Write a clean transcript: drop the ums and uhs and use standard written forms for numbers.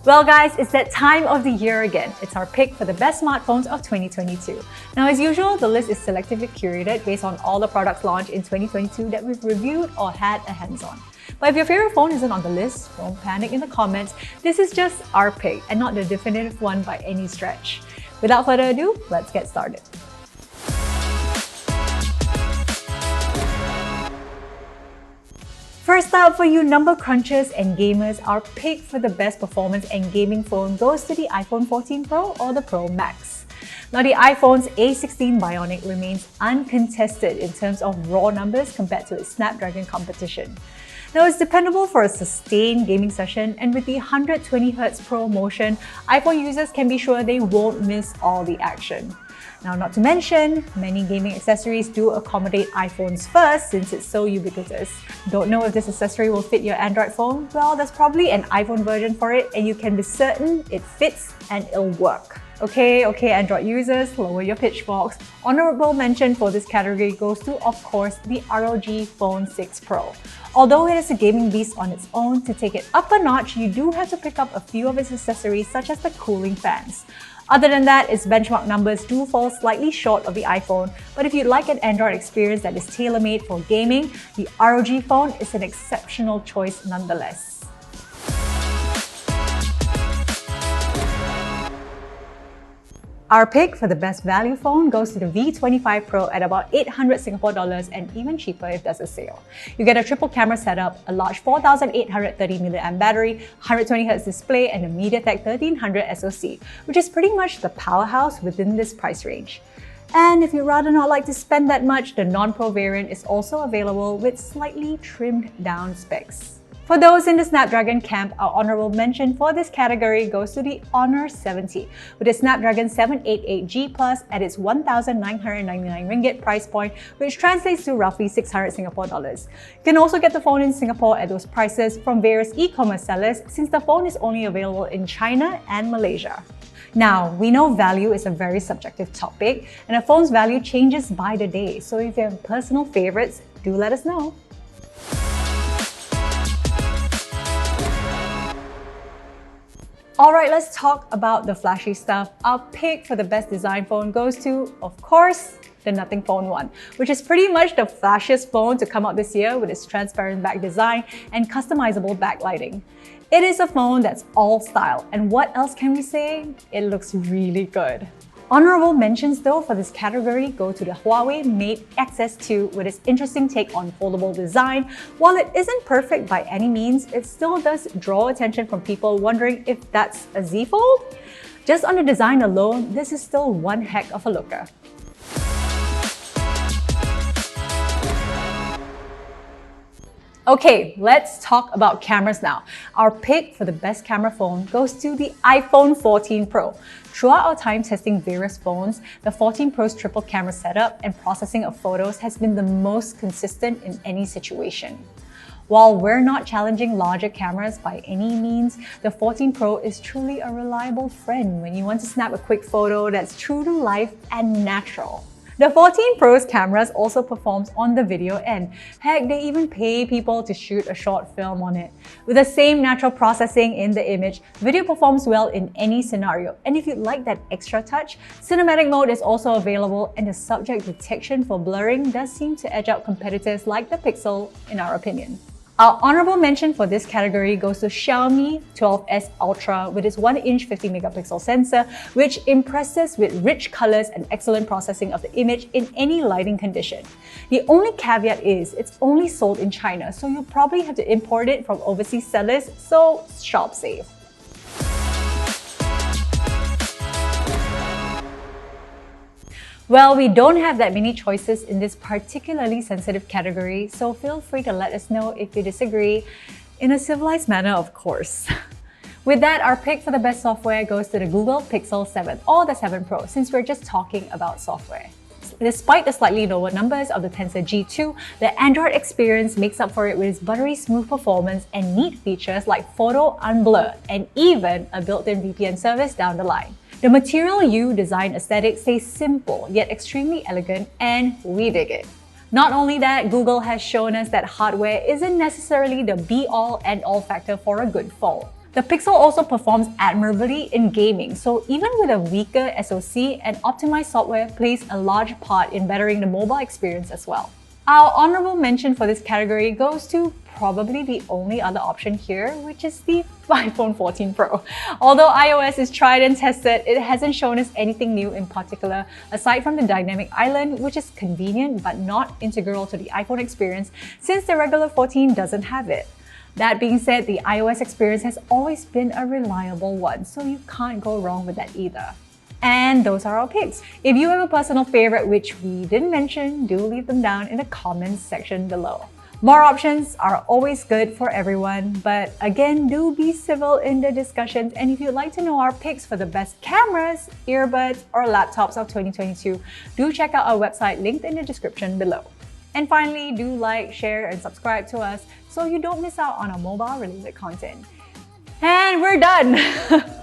Well guys, it's that time of the year again. It's our pick for the best smartphones of 2022. Now as usual, the list is selectively curated based on all the products launched in 2022 that we've reviewed or had a hands-on. But if your favorite phone isn't on the list, don't panic in the comments. This is just our pick and not the definitive one by any stretch. Without further ado, let's get started. First up, for you number crunchers and gamers, our pick for the best performance and gaming phone goes to the iPhone 14 Pro or the Pro Max. Now the iPhone's A16 Bionic remains uncontested in terms of raw numbers compared to its Snapdragon competition. Now it's dependable for a sustained gaming session, and with the 120Hz Pro Motion, iPhone users can be sure they won't miss all the action. Now, not to mention, many gaming accessories do accommodate iPhones first since it's so ubiquitous. Don't know if this accessory will fit your Android phone? Well, there's probably an iPhone version for it, and you can be certain it fits and it'll work. Okay, Android users, lower your pitchforks. Honorable mention for this category goes to, of course, the ROG Phone 6 Pro. Although it is a gaming beast on its own, to take it up a notch, you do have to pick up a few of its accessories such as the cooling fans. Other than that, its benchmark numbers do fall slightly short of the iPhone, but if you'd like an Android experience that is tailor-made for gaming, the ROG phone is an exceptional choice nonetheless. Our pick for the best value phone goes to the V25 Pro at about 800 Singapore dollars and even cheaper if there's a sale. You get a triple camera setup, a large 4830 mAh battery, 120Hz display, and a MediaTek 1300 SoC, which is pretty much the powerhouse within this price range. And if you'd rather not like to spend that much, the non-Pro variant is also available with slightly trimmed down specs. For those in the Snapdragon camp, our honorable mention for this category goes to the Honor 70 with a Snapdragon 788G Plus at its 1,999 ringgit price point, which translates to roughly 600 Singapore dollars. You can also get the phone in Singapore at those prices from various e-commerce sellers since the phone is only available in China and Malaysia. Now, we know value is a very subjective topic and a phone's value changes by the day, so if you have personal favorites, do let us know. Alright, let's talk about the flashy stuff. Our pick for the best design phone goes to, of course, the Nothing Phone 1, which is pretty much the flashiest phone to come out this year with its transparent back design and customizable backlighting. It is a phone that's all style, and what else can we say? It looks really good. Honorable mentions though for this category go to the Huawei Mate XS2 with its interesting take on foldable design. While it isn't perfect by any means, it still does draw attention from people wondering if that's a Z Fold. Just on the design alone, this is still one heck of a looker. Okay, let's talk about cameras now. Our pick for the best camera phone goes to the iPhone 14 Pro. Throughout our time testing various phones, the 14 Pro's triple camera setup and processing of photos has been the most consistent in any situation. While we're not challenging larger cameras by any means, the 14 Pro is truly a reliable friend when you want to snap a quick photo that's true to life and natural. The 14 Pro's cameras also performs on the video end. Heck, they even pay people to shoot a short film on it. With the same natural processing in the image, video performs well in any scenario. And if you'd like that extra touch, cinematic mode is also available, and the subject detection for blurring does seem to edge out competitors like the Pixel, in our opinion. Our honorable mention for this category goes to Xiaomi 12S Ultra with its 1-inch 50-megapixel sensor, which impresses with rich colors and excellent processing of the image in any lighting condition. The only caveat is it's only sold in China, so you'll probably have to import it from overseas sellers, so shop safe. Well, we don't have that many choices in this particularly sensitive category, so feel free to let us know if you disagree, in a civilized manner, of course. With that, our pick for the best software goes to the Google Pixel 7 or the 7 Pro, since we're just talking about software. Despite the slightly lower numbers of the Tensor G2, the Android experience makes up for it with its buttery smooth performance and neat features like photo unblur and even a built-in VPN service down the line. The Material You design aesthetic stays simple yet extremely elegant, and we dig it. Not only that, Google has shown us that hardware isn't necessarily the be-all, end-all factor for a good phone. The Pixel also performs admirably in gaming, so even with a weaker SoC, and optimized software plays a large part in bettering the mobile experience as well. Our honorable mention for this category goes to probably the only other option here, which is the iPhone 14 Pro. Although iOS is tried and tested, it hasn't shown us anything new in particular, aside from the dynamic island, which is convenient but not integral to the iPhone experience since the regular 14 doesn't have it. That being said, the iOS experience has always been a reliable one, so you can't go wrong with that either. And those are our picks. If you have a personal favorite which we didn't mention, do leave them down in the comments section below. More options are always good for everyone, but again, do be civil in the discussions. And if you'd like to know our picks for the best cameras, earbuds, or laptops of 2022, do check out our website linked in the description below. And finally, do like, share, and subscribe to us so you don't miss out on our mobile-related content. And we're done!